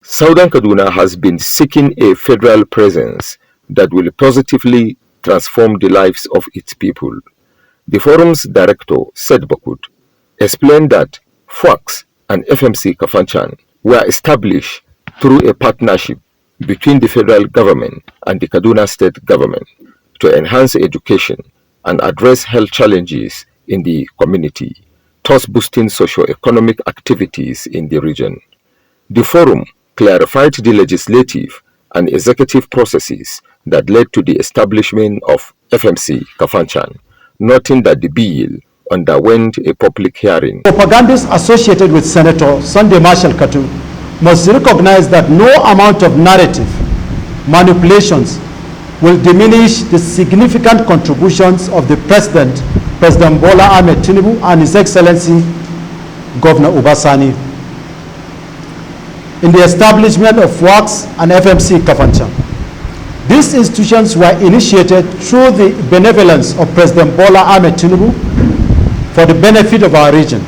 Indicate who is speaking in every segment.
Speaker 1: Southern Kaduna has been seeking a federal presence that will positively transform the lives of its people. The forum's director, Seth Bakut, explained that FUASK and Fmc Kafanhan were established through a partnership between the federal government and the Kaduna state government to enhance education and address health challenges in the community, thus boosting socio-economic activities in the region. The forum clarified the legislative and executive processes that led to the establishment of Fmc Kafanhan, noting that the bill underwent a public hearing.
Speaker 2: Propagandists associated with Senator Sunday Marshall Katu must recognize that no amount of narrative manipulations will diminish the significant contributions of the President Bola Ahmed Tinubu and His Excellency Governor Sani in the establishment of FUASK and Fmc Kafanhan. These institutions were initiated through the benevolence of President Bola Ahmed Tinubu for the benefit of our region.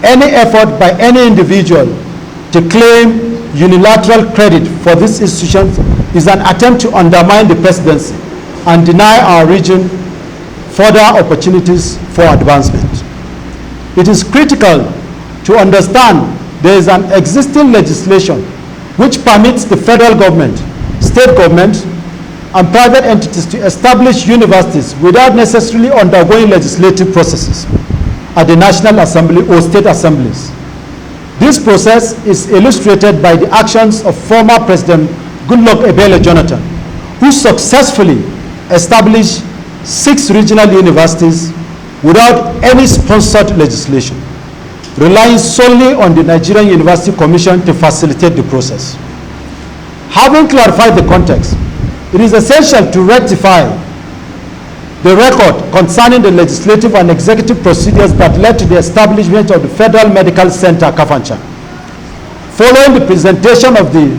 Speaker 2: Any effort by any individual to claim unilateral credit for these institutions is an attempt to undermine the presidency and deny our region further opportunities for advancement. It is critical to understand there is an existing legislation which permits the federal government, state government, and private entities to establish universities without necessarily undergoing legislative processes at the National Assembly or state assemblies. This process is illustrated by the actions of former President Goodluck Ebele Jonathan, who successfully established 6 regional universities without any sponsored legislation, relying solely on the Nigerian University Commission to facilitate the process. Having clarified the context, it is essential to rectify the record concerning the legislative and executive procedures that led to the establishment of the Federal Medical Center Kafanchan. Following the presentation of the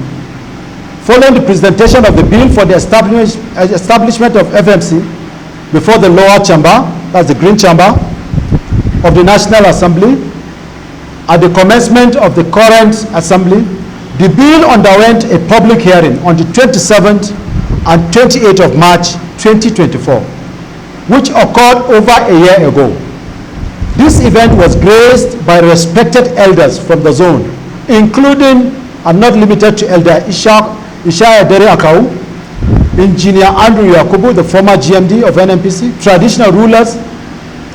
Speaker 2: bill for the establishment of FMC before the lower chamber, that's the green chamber, of the National Assembly, at the commencement of the current assembly, the bill underwent a public hearing on the 27th and 28th of March 2024, which occurred over a year ago. This event was graced by respected elders from the zone, including and not limited to Elder Ishaya Dere Akau, Engineer Andrew Yakubu, the former GMD of NNPC, traditional rulers,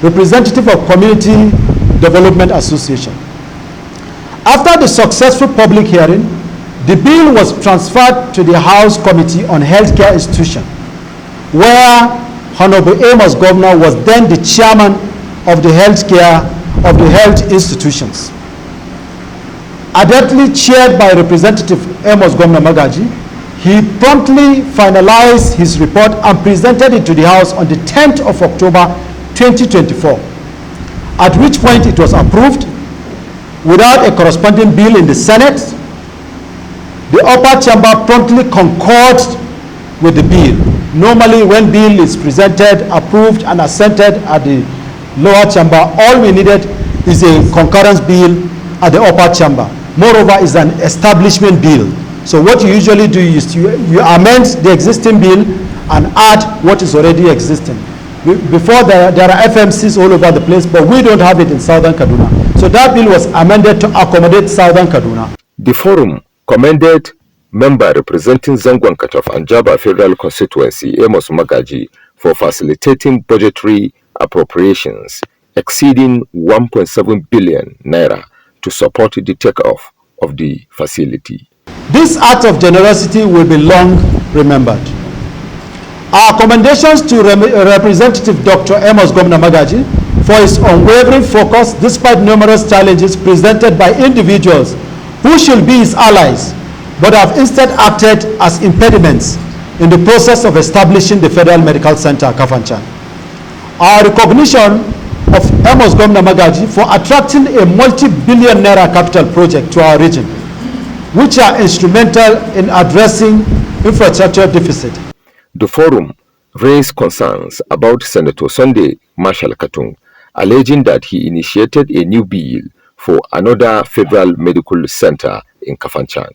Speaker 2: representative of Community Development Association. After the successful public hearing, the bill was transferred to the House Committee on Healthcare Institution, where Honorable Amos Governor was then the chairman of the health institutions. Adeptly chaired by Representative Amos Governor Magaji, he promptly finalized his report and presented it to the House on the 10th of October 2024, at which point it was approved without a corresponding bill in the Senate. The upper chamber promptly concurred with the bill. Normally, when bill is presented, approved, and assented at the lower chamber, all we needed is a concurrence bill at the upper chamber. Moreover, is an establishment bill. So what you usually do is you amend the existing bill and add what is already existing. Before there are FMCs all over the place, but we don't have it in Southern Kaduna. So that bill was amended to accommodate Southern Kaduna.
Speaker 1: The forum commended member representing Zangwankata of Anjaba Federal Constituency, Amos Magaji, for facilitating budgetary appropriations exceeding 1.7 billion naira to support the takeoff of the facility.
Speaker 2: This act of generosity will be long remembered. Our commendations to Representative Dr. Amos Governor Magaji for his unwavering focus despite numerous challenges presented by individuals who should be his allies, but have instead acted as impediments in the process of establishing the Federal Medical Center Kafanchan. Our recognition of Amos Governor Magaji for attracting a multi-billion naira capital project to our region, which are instrumental in addressing infrastructure deficit.
Speaker 1: The forum raised concerns about Senator Sunday Marshall Katu, alleging that he initiated a new bill for another federal medical center in Kafanchan.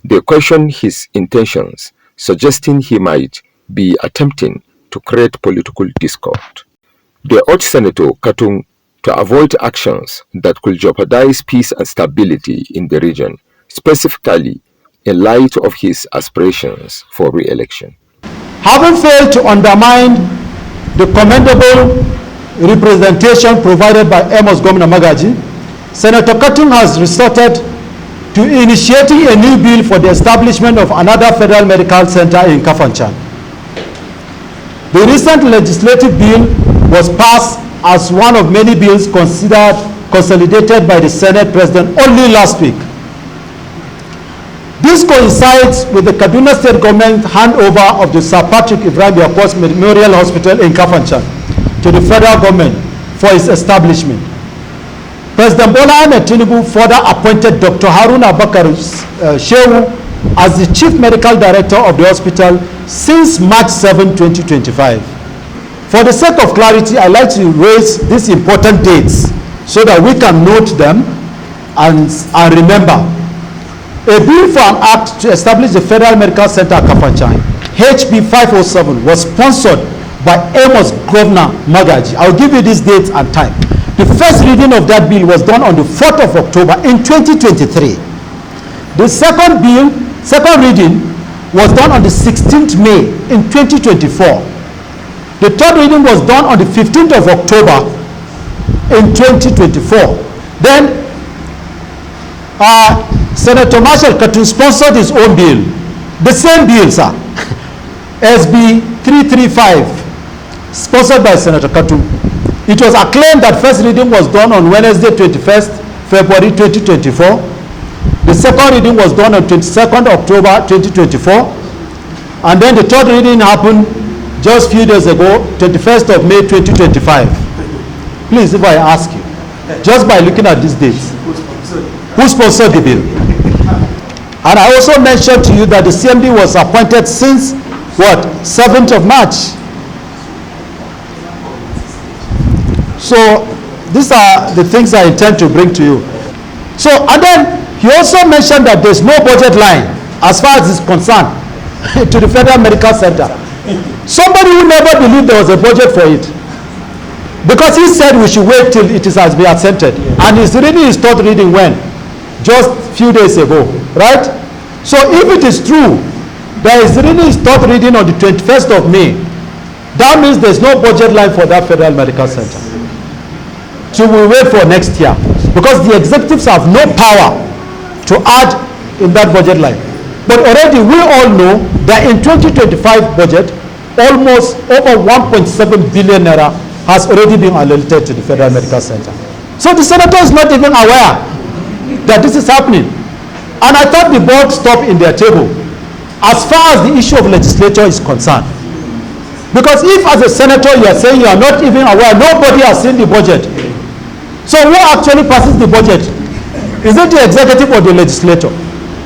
Speaker 1: They questioned his intentions, suggesting he might be attempting to create political discord. They urged Senator Katung to avoid actions that could jeopardize peace and stability in the region, specifically in light of his aspirations for re-election.
Speaker 2: Having failed to undermine the commendable representation provided by Amos Gomna Magaji, Senator Katung has resorted to initiating a new bill for the establishment of another federal medical center in Kafanchan. The recent legislative bill was passed as one of many bills considered consolidated by the Senate President only last week. This coincides with the Kaduna State Government handover of the Sir Patrick Ibrahim Yakos Memorial Hospital in Kafanchan to the federal government for its establishment. President Bola Ahmed Tinubu further appointed Dr. Haruna Bakar Shehu as the Chief Medical Director of the hospital since March 7, 2025. For the sake of clarity, I'd like to raise these important dates so that we can note them and remember. A bill for an act to establish the Federal Medical Center at Kafanchan, HB 507, was sponsored by Amos Governor Magaji. I'll give you these dates and time. The first reading of that bill was done on the 4th of October in 2023. The second reading was done on the 16th May in 2024. The third reading was done on the 15th of October in 2024. Then Senator Marshall Katung sponsored his own bill. The same bill, sir. SB 335, sponsored by Senator Katung. It was acclaimed that first reading was done on Wednesday, 21st February 2024. The second reading was done on 22nd October 2024. And then the third reading happened just a few days ago, 21st of May 2025. Please, if I ask you, just by looking at these dates, who sponsored the bill? And I also mentioned to you that the CMD was appointed since what? 7th of March. So these are the things I intend to bring to you. So, and then he also mentioned that there's no budget line as far as is concerned to the Federal Medical Center. Somebody who never believed there was a budget for it, because he said we should wait till it has been assented, and he's reading his third reading when? Just a few days ago, right? So if it is true that he's reading his third reading on the 21st of May, that means there's no budget line for that Federal Medical Center. So we'll wait for next year, because the executives have no power to add in that budget line. But already we all know that in 2025 budget, almost over 1.7 billion naira has already been allocated to the Federal Medical Center. So the senator is not even aware that this is happening. And I thought the board stopped in their table as far as the issue of legislature is concerned. Because if as a senator you are saying you are not even aware, nobody has seen the budget. So who actually passes the budget? Is it the executive or the legislature?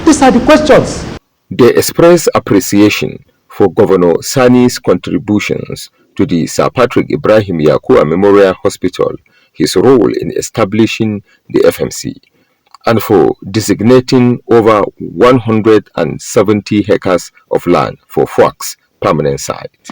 Speaker 2: These are the questions.
Speaker 1: They express appreciation for Governor Sani's contributions to the Sir Patrick Ibrahim Yakua Memorial Hospital, his role in establishing the FMC, and for designating over 170 hectares of land for FUASK permanent site.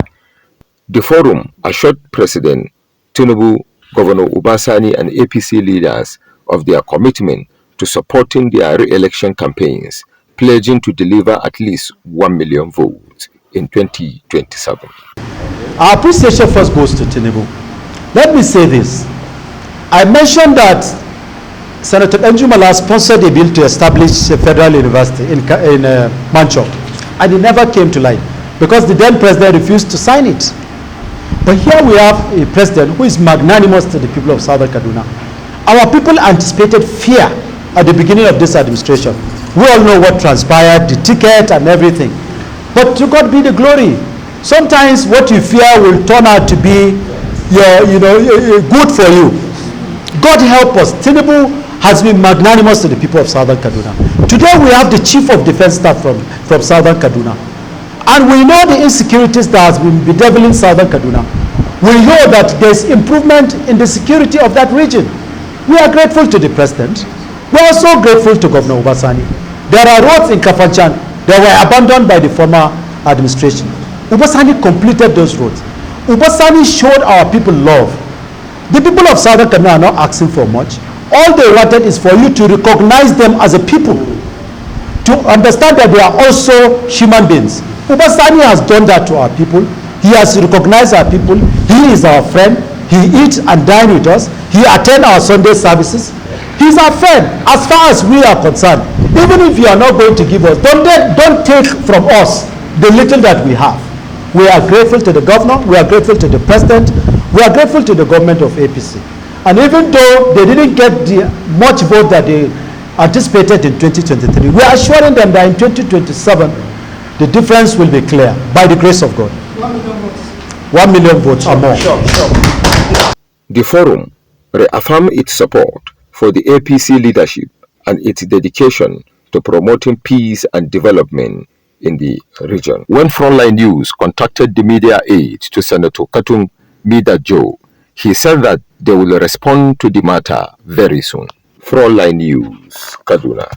Speaker 1: The forum assured President Tinubu, Governor Sani, and APC leaders of their commitment to supporting their re-election campaigns, pledging to deliver at least 1 million votes in 2027.
Speaker 2: Our appreciation first goes to Tinubu. Let me say this. I mentioned that Senator Enjumala sponsored a bill to establish a federal university in Manchok, and it never came to light because the then president refused to sign it. But here we have a president who is magnanimous to the people of Southern Kaduna. Our people anticipated fear at the beginning of this administration. We all know what transpired, the ticket and everything. But to God be the glory. Sometimes what you fear will turn out to be good for you. God help us. Tinubu has been magnanimous to the people of Southern Kaduna. Today we have the Chief of Defense Staff from Southern Kaduna. And we know the insecurities that has been bedeviling Southern Kaduna. We know that there's improvement in the security of that region. We are grateful to the President. We are also grateful to Governor Sani. There are roads in Kafanchan that were abandoned by the former administration. Sani completed those roads. Sani showed our people love. The people of Southern Kaduna are not asking for much. All they wanted is for you to recognize them as a people, to understand that they are also human beings. Sani has done that to our people. He has recognized our people. He is our friend. He eats and dines with us. He attends our Sunday services. He's our friend as far as we are concerned. Even if you are not going to give us, don't take from us the little that we have. We are grateful to the governor. We are grateful to the president. We are grateful to the government of APC. And even though they didn't get the much vote that they anticipated in 2023, we are assuring them that in 2027, the difference will be clear by the grace of God. 1 million votes or more.
Speaker 1: The forum reaffirmed its support for the APC leadership and its dedication to promoting peace and development in the region. When Frontline News contacted the media aide to Senator Katun Mida Joe, he said that they will respond to the matter very soon. Frontline News, Kaduna.